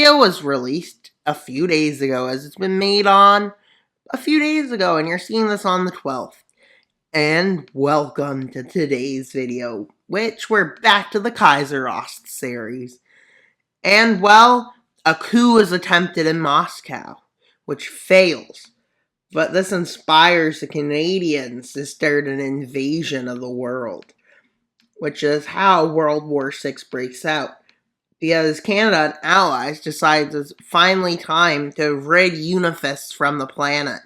video was released a few days ago, as it's been made on a few days ago, and you're seeing this on the 12th. And welcome to today's video, which we're back to the KaiserOst series. And well, a coup is attempted in Moscow, which fails. But this inspires the Canadians to start an invasion of the world, which is how World War VI breaks out. Because Canada and allies decide it's finally time to rid UnionFists from the planet.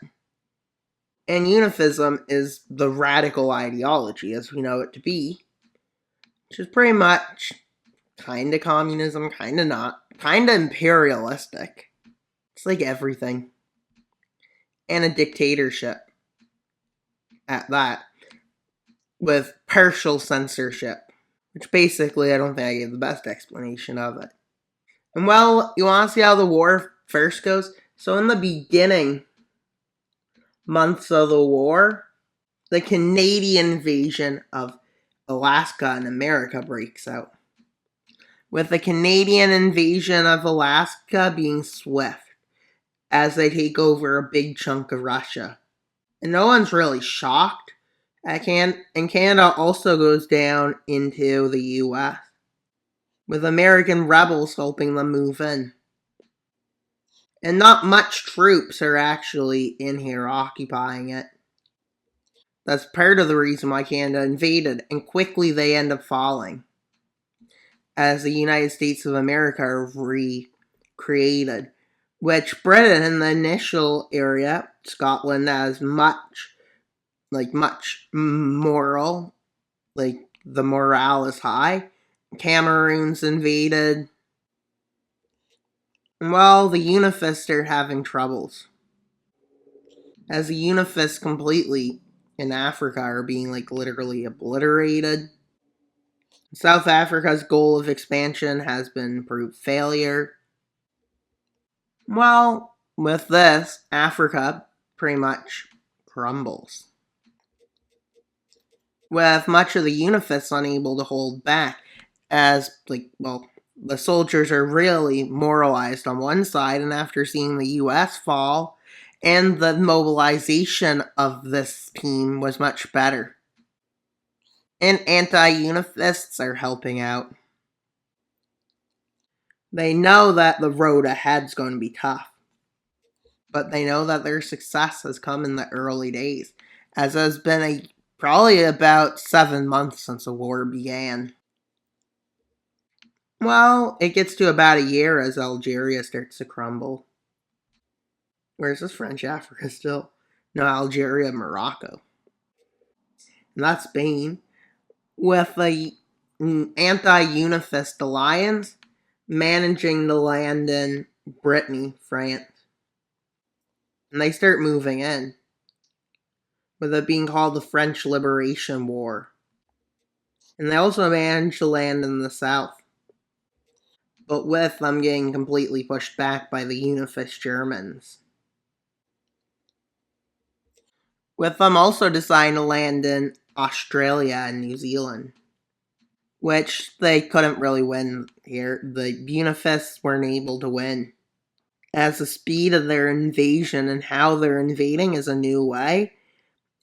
And Unifism is the radical ideology as we know it to be, which is pretty much kinda communism, kinda not, kinda imperialistic. It's like everything. And a dictatorship at that, with partial censorship. Which basically, I don't think I gave the best explanation of it. And well, you want to see how the war first goes? So in the beginning months of the war, the Canadian invasion of Alaska and America breaks out. With the Canadian invasion of Alaska being swift, as they take over a big chunk of Russia. And no one's really shocked. And Canada also goes down into the US, with American rebels helping them move in. And not much troops are actually in here occupying it. That's part of the reason why Canada invaded, and quickly they end up falling, as the United States of America are recreated, which Britain in the initial area, Scotland, has much moral, the morale is high. Cameroon's invaded. Well, the UnionFists are having troubles, as the UnionFists completely in Africa are being literally obliterated. South Africa's goal of expansion has been proved failure. Well, with this, Africa pretty much crumbles, with much of the UnionFists unable to hold back, as, the soldiers are really moralized on one side, and after seeing the US fall, and the mobilization of this team was much better. And anti-UnionFists are helping out. They know that the road ahead's going to be tough, but they know that their success has come in the early days, as it has been probably about 7 months since the war began. Well, it gets to about a year as Algeria starts to crumble. Where's this French Africa still? No, Algeria, Morocco. And that's Spain, with the anti-UnionFist alliance managing to land in Brittany, France. And they start moving in, with it being called the French Liberation War. And they also manage to land in the south, but with them getting completely pushed back by the UnionFist Germans. With them also deciding to land in Australia and New Zealand, which they couldn't really win here. The UnionFists weren't able to win, as the speed of their invasion and how they're invading is a new way,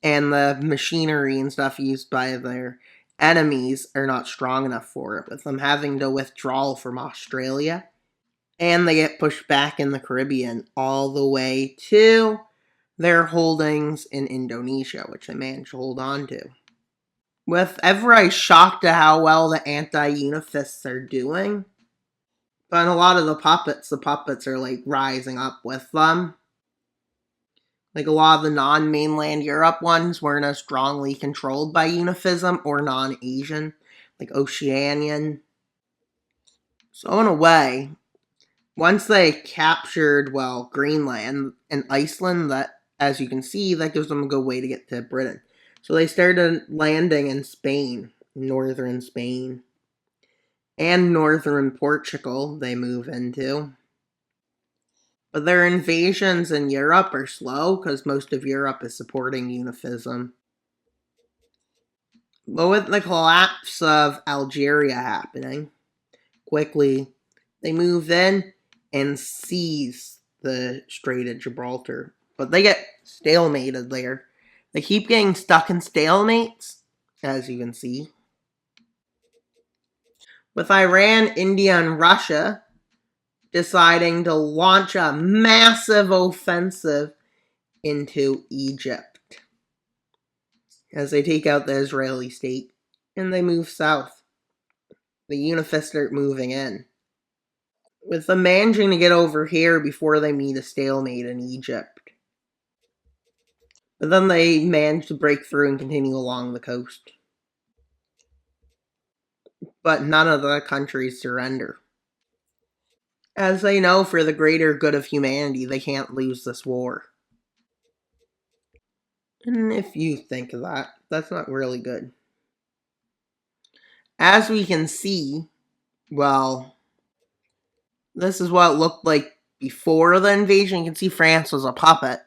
and the machinery and stuff used by their enemies are not strong enough for it, with them having to withdraw from Australia, and they get pushed back in the Caribbean all the way to their holdings in Indonesia, which they managed to hold on to. With everybody shocked at how well the anti-UnionFists are doing, but a lot of the puppets are rising up with them. A lot of the non-mainland Europe ones weren't as strongly controlled by Unifism, or non-Asian, like Oceanian. So in a way, once they captured, Greenland and Iceland, that, as you can see, that gives them a good way to get to Britain. So they started landing in Spain, northern Spain, and northern Portugal they move into. But their invasions in Europe are slow, because most of Europe is supporting Unifism. But with the collapse of Algeria happening, quickly they move in, and seize the Strait of Gibraltar. But they get stalemated there. They keep getting stuck in stalemates, as you can see. With Iran, India, and Russia deciding to launch a massive offensive into Egypt as they take out the Israeli state and they move south. The UnionFists start moving in, with them managing to get over here before they meet a stalemate in Egypt. But then they manage to break through and continue along the coast. But none of the countries surrender, as they know for the greater good of humanity they can't lose this war. And if you think of that, that's not really good. As we can see, well, this is what it looked like before the invasion. You can see France was a puppet.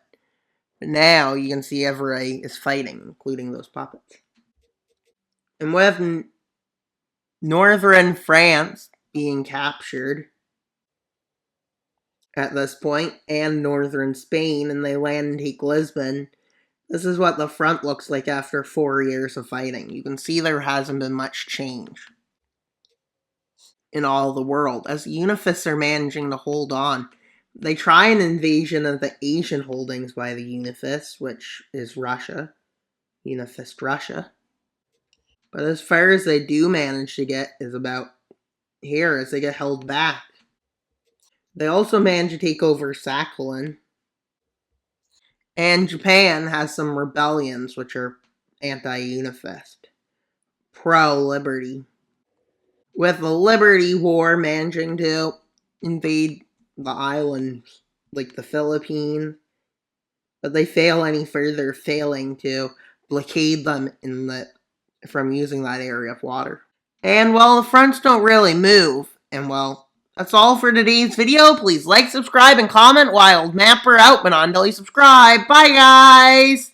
But now you can see everybody is fighting, including those puppets. And with northern France being captured at this point, and northern Spain, and they land and take Lisbon, this is what the front looks like after 4 years of fighting. You can see there hasn't been much change in all the world, as the UnionFists are managing to hold on. They try an invasion of the Asian holdings by the UnionFists, which is Russia. UnionFist Russia. But as far as they do manage to get is about here, as they get held back. They also manage to take over Sakhalin. And Japan has some rebellions, which are anti-UnionFist, pro-liberty. With the Liberty War managing to invade the islands, like the Philippines, but they fail any further, failing to blockade them from using that area of water. And, well, the fronts don't really move. And, well, that's all for today's video. Please like, subscribe, and comment. Wild Mapper out, but non-daily subscribe. Bye, guys!